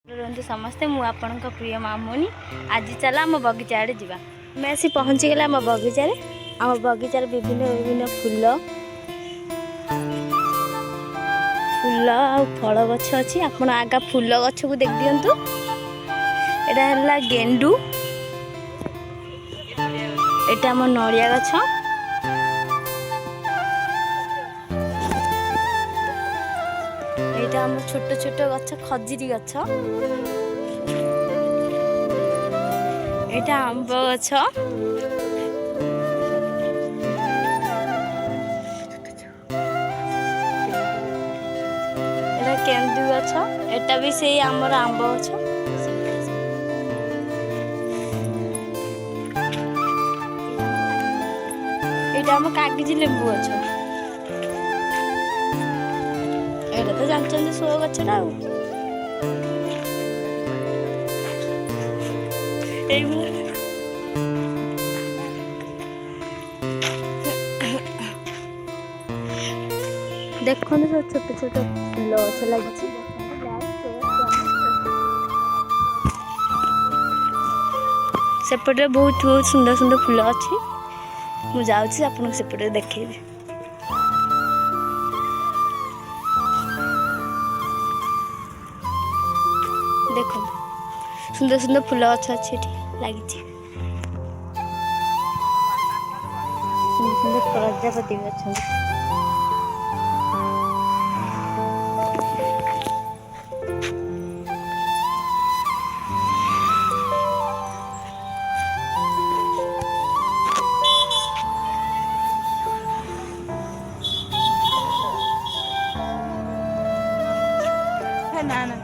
रुहतु समस्ते मु आपण प्रिय मामुनी आज चल आम बगीचा आड़े जावा मैं आसी पहुँची गला आम बगीचार विभिन्न विभिन्न फूल फूल आ फल गछ अच्छी आप आगा फूल गछ को देख दिंतु एटा गेंडू एटा आम नड़िया गछ एटा आम छोट छोट गछ खजुरी गछ एटा आंब गछ एटा केंदु गछ एटा भी से आमर आंब गछ एटा आम कागजी लेंबू गछ एटा तो जानते शो गछटा देखो सब छोट छोट फूल गछ लगी सेपटे बहुत बहुत सुंदर सुंदर फूल अच्छी मुझे जाऊँगी आपको सेपटे देखेबी देखो सुंदर सुंदर फूल गछ अच्छी लगी सुंदर सुंदर प्रजापति भी अच्छा ना ना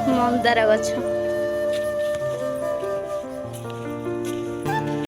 मंदार गछ